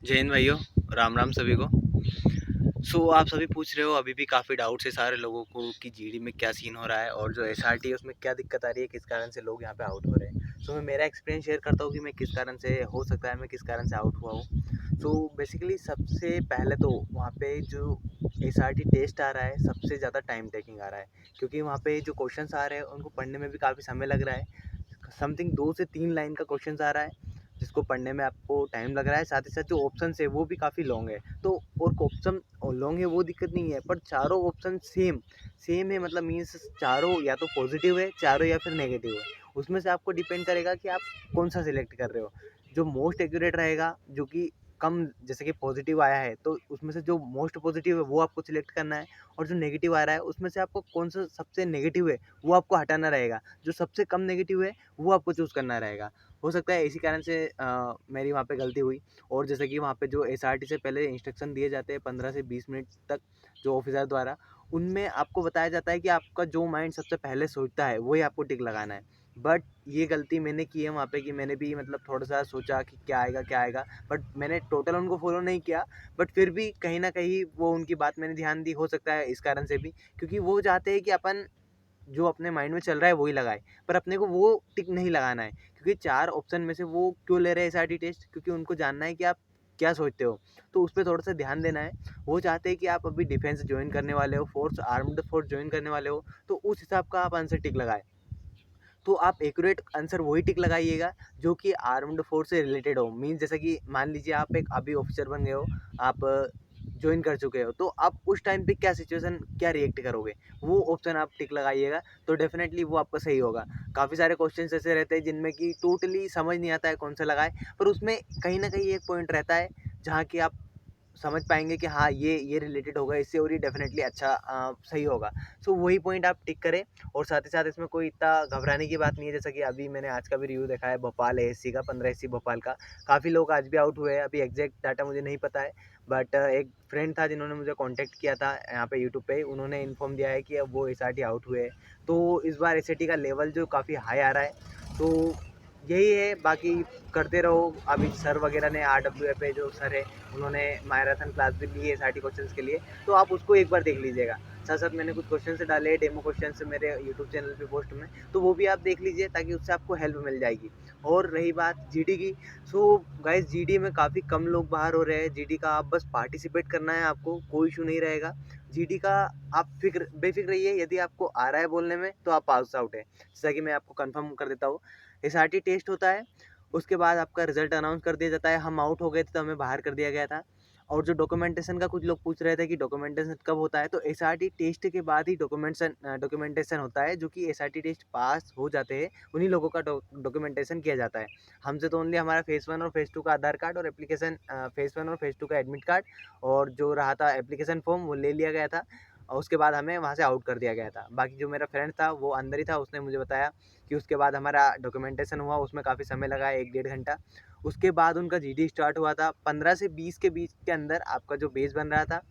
जय हिंद भाइयों, राम राम सभी को। आप सभी पूछ रहे हो, अभी भी काफ़ी डाउट्स है सारे लोगों को कि जीडी में क्या सीन हो रहा है और जो एसआरटी है उसमें क्या दिक्कत आ रही है, किस कारण से लोग यहाँ पे आउट हो रहे हैं। मैं मेरा एक्सपीरियंस शेयर करता हूँ कि मैं किस कारण से हो सकता है मैं किस कारण से आउट हुआ हूँ। बेसिकली सबसे पहले तो वहाँ पे जो एसआरटी टेस्ट आ रहा है सबसे ज़्यादा टाइम टेकिंग आ रहा है, क्योंकि वहाँ पे जो क्वेश्चंस आ रहे हैं उनको पढ़ने में भी काफ़ी समय लग रहा है। समथिंग 2 से 3 लाइन का क्वेश्चंस आ रहा है जिसको पढ़ने में आपको टाइम लग रहा है। साथ ही साथ जो ऑप्शन है वो भी काफ़ी लॉन्ग है। तो और ऑप्शन लॉन्ग है वो दिक्कत नहीं है, पर चारों ऑप्शन सेम है, मतलब मीन्स चारों या तो पॉजिटिव है, चारों या फिर नेगेटिव है। उसमें से आपको डिपेंड करेगा कि आप कौन सा सिलेक्ट कर रहे हो। जो मोस्ट एक्यूरेट रहेगा, जो कि कम, जैसे कि पॉजिटिव आया है तो उसमें से जो मोस्ट पॉजिटिव है वो आपको सिलेक्ट करना है, और जो नेगेटिव आ रहा है उसमें से आपको कौन सा सबसे नेगेटिव है वो आपको हटाना रहेगा। जो सबसे कम नेगेटिव है वो आपको चूज़ करना रहेगा। हो सकता है इसी कारण से मेरी वहाँ पे गलती हुई। और जैसे कि वहाँ पे जो एसआरटी से पहले इंस्ट्रक्शन दिए जाते हैं 15 से 20 मिनट तक जो ऑफिसर द्वारा, उनमें आपको बताया जाता है कि आपका जो माइंड सबसे पहले सोचता है वही आपको टिक लगाना है। बट ये गलती मैंने की है वहाँ पे कि मैंने भी मतलब थोड़ा सा सोचा कि क्या आएगा, बट मैंने टोटल उनको फॉलो नहीं किया। बट फिर भी कहीं ना कहीं वो उनकी बात मैंने ध्यान दी, हो सकता है इस कारण से भी, क्योंकि वो चाहते हैं कि अपन जो अपने माइंड में चल रहा है वही लगाए, पर अपने को वो टिक नहीं लगाना है। क्योंकि 4 ऑप्शन में से वो क्यों ले रहे हैं एसआरटी टेस्ट, क्योंकि उनको जानना है कि आप क्या सोचते हो। तो उस पे थोड़ा सा ध्यान देना है। वो चाहते हैं कि आप अभी डिफेंस ज्वाइन करने वाले हो, फोर्स आर्म्ड फोर्स ज्वाइन करने वाले हो, तो उस हिसाब का आप आंसर टिक लगाए। तो आप एक्यूरेट आंसर वही टिक लगाइएगा जो कि आर्म्ड फोर्स से रिलेटेड हो। मीन्स जैसे कि मान लीजिए आप एक अभी ऑफिसर बन गए हो, आप ज्वाइन कर चुके हो, तो आप उस टाइम पे क्या सिचुएशन, क्या रिएक्ट करोगे, वो ऑप्शन आप टिक लगाइएगा। तो डेफिनेटली वो आपका सही होगा। काफ़ी सारे क्वेश्चन ऐसे रहते हैं जिनमें कि टोटली समझ नहीं आता है कौन सा लगाए, पर उसमें कहीं ना कहीं एक पॉइंट रहता है जहाँ की आप समझ पाएंगे कि हाँ ये रिलेटेड होगा इससे, और ये डेफिनेटली अच्छा सही होगा। वही पॉइंट आप टिक करें। और साथ ही साथ इसमें कोई इतना घबराने की बात नहीं है। जैसा कि अभी मैंने आज का भी रिव्यू देखा है भोपाल एएससी का, 15 एससी भोपाल का, काफ़ी लोग आज भी आउट हुए हैं। अभी एग्जैक्ट डाटा मुझे नहीं पता है, बट एक फ्रेंड था जिन्होंने मुझे कांटेक्ट किया था यहाँ पे यूट्यूब पे, उन्होंने इन्फॉर्म दिया है कि अब वो एसआरटी आउट हुए हैं। तो इस बार एसआरटी का लेवल जो काफ़ी हाई आ रहा है। तो यही है, बाकी करते रहो। अभी सर वगैरह ने RWF पे जो सर है उन्होंने मैराथन क्लास भी ली है एसआरटी क्वेश्चंस के लिए, तो आप उसको एक बार देख लीजिएगा। साथ साथ मैंने कुछ क्वेश्चन डाले डेमो क्वेश्चन मेरे यूट्यूब चैनल पे पोस्ट में, तो वो भी आप देख लीजिए ताकि उससे आपको हेल्प मिल जाएगी। और रही बात जीडी की, गाइस जीडी में काफ़ी कम लोग बाहर हो रहे हैं। जीडी का आप बस पार्टिसिपेट करना है, आपको कोई इशू नहीं रहेगा जीडी का। आप बेफिक्र रहिए, यदि आपको आ रहा है बोलने में तो आप पास आउट है। जैसा कि मैं आपको कंफर्म कर देता हूँ, एसआरटी टेस्ट होता है, उसके बाद आपका रिजल्ट अनाउंस कर दिया जाता है। हम आउट हो गए थे तो हमें बाहर कर दिया गया था। और जो डॉक्यूमेंटेशन का कुछ लोग पूछ रहे थे कि डॉक्यूमेंटेशन कब होता है, तो एसआरटी टेस्ट के बाद ही डॉक्यूमेंटेशन होता है। जो कि एसआरटी टेस्ट पास हो जाते हैं उन्हीं लोगों का डॉक्यूमेंटेशन किया जाता है। हमसे तो ओनली हमारा फेज़ 1 और फेज़ 2 का आधार कार्ड और एप्लीकेशन, फेज़ 1 और फेज़ 2 का एडमिट कार्ड और जो रहा था एप्लीकेशन फॉर्म वो ले लिया गया था, और उसके बाद हमें वहाँ से आउट कर दिया गया था। बाकी जो मेरा फ्रेंड था वो अंदर ही था, उसने मुझे बताया कि उसके बाद हमारा डॉक्यूमेंटेशन हुआ, उसमें काफ़ी समय लगा, 1 डेढ़ घंटा। उसके बाद उनका जीडी स्टार्ट हुआ था। 15 से 20 के बीच के अंदर आपका जो बेस बन रहा था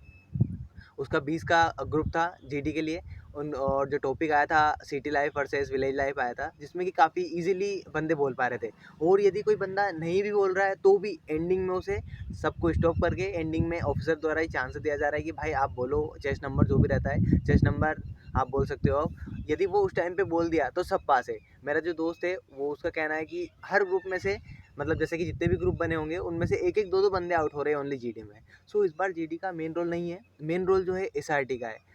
उसका 20 का ग्रुप था जीडी के लिए। और जो टॉपिक आया था city life versus village life आया था, जिसमें कि काफ़ी इजीली बंदे बोल पा रहे थे। और यदि कोई बंदा नहीं भी बोल रहा है तो भी एंडिंग में उसे सबको स्टॉप करके एंडिंग में ऑफिसर द्वारा ही चांस दिया जा रहा है कि भाई आप बोलो, चेस्ट नंबर जो भी रहता है चेस्ट नंबर आप बोल सकते हो। यदि वो उस टाइम पे बोल दिया तो सब पास है। मेरा जो दोस्त है वो, उसका कहना है कि हर ग्रुप में से, मतलब जैसे कि जितने भी ग्रुप बने होंगे उनमें से एक एक दो दो बंदे आउट हो रहे हैं ओनली जीडी में। इस बार जीडी का मेन रोल नहीं है, मेन रोल जो है एसआरटी का है।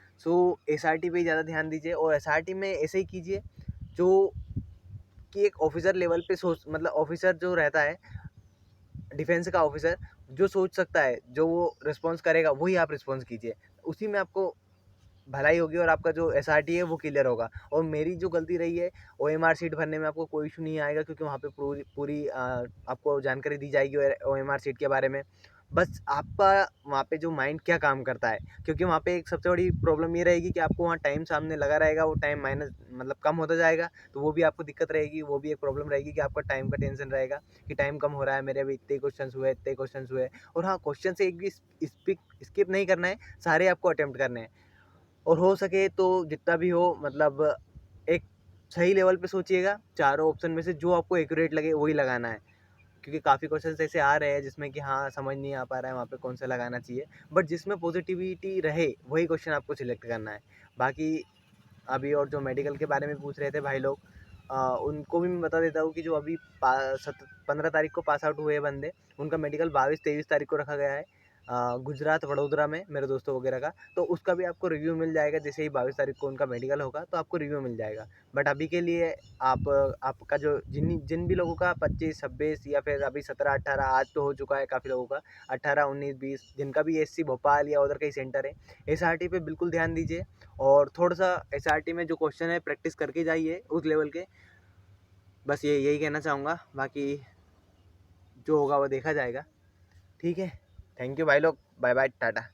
एसआरटी पे ज़्यादा ध्यान दीजिए, और एसआरटी में ऐसे ही कीजिए जो कि एक ऑफिसर लेवल पे सोच, मतलब ऑफिसर जो रहता है डिफेंस का ऑफिसर, जो सोच सकता है, जो वो रिस्पॉन्स करेगा वही आप रिस्पॉन्स कीजिए। उसी में आपको भलाई होगी और आपका जो एसआरटी है वो क्लियर होगा। और मेरी जो गलती रही है, ओएमआर सीट भरने में आपको कोई इशू नहीं आएगा, क्योंकि वहाँ पे पूरी पूरी आपको जानकारी दी जाएगी ओएमआर सीट के बारे में। बस आपका वहाँ पे जो माइंड क्या काम करता है, क्योंकि वहाँ पे एक सबसे बड़ी प्रॉब्लम ये रहेगी कि आपको वहाँ टाइम सामने लगा रहेगा, वो टाइम माइनस मतलब कम होता जाएगा, तो वो भी आपको दिक्कत रहेगी, वो भी एक प्रॉब्लम रहेगी कि आपका टाइम का टेंशन रहेगा कि टाइम कम हो रहा है, मेरे अभी इतने क्वेश्चन हुए, इतने क्वेश्चन हुए। और हाँ, क्वेश्चन से एक भी स्किप नहीं करना है, सारे आपको अटेम्प्ट करने हैं। और हो सके तो जितना भी हो, मतलब एक सही लेवल पे सोचिएगा, चारों ऑप्शन में से जो आपको एक्यूरेट लगे वही लगाना है। क्योंकि काफ़ी क्वेश्चन ऐसे आ रहे हैं जिसमें कि हाँ समझ नहीं आ पा रहा है वहाँ पे कौन सा लगाना चाहिए, बट जिसमें पॉजिटिविटी रहे वही क्वेश्चन आपको सिलेक्ट करना है। बाकी अभी और जो मेडिकल के बारे में पूछ रहे थे भाई लोग, उनको भी मैं बता देता हूँ कि जो अभी 15 तारीख को पास आउट हुए बंदे, उनका मेडिकल 22-23 तारीख को रखा गया है गुजरात वडोदरा में, मेरे दोस्तों वगैरह का। तो उसका भी आपको रिव्यू मिल जाएगा, जैसे ही 22 तारीख को उनका मेडिकल होगा तो आपको रिव्यू मिल जाएगा। बट अभी के लिए आपका जो जिन भी लोगों का 25-26 या फिर अभी 17-18 आज तो हो चुका है काफ़ी लोगों का, 18-19-20 जिनका भी एससी भोपाल या उधर का ही सेंटर है, एसआरटी पे बिल्कुल ध्यान दीजिए और थोड़ा सा एसआरटी में जो क्वेश्चन है प्रैक्टिस करके जाइए उस लेवल के। बस यही कहना चाहूँगा, बाकी जो होगा वो देखा जाएगा। ठीक है, थैंक यू भाई लोग, बाय बाय, टाटा।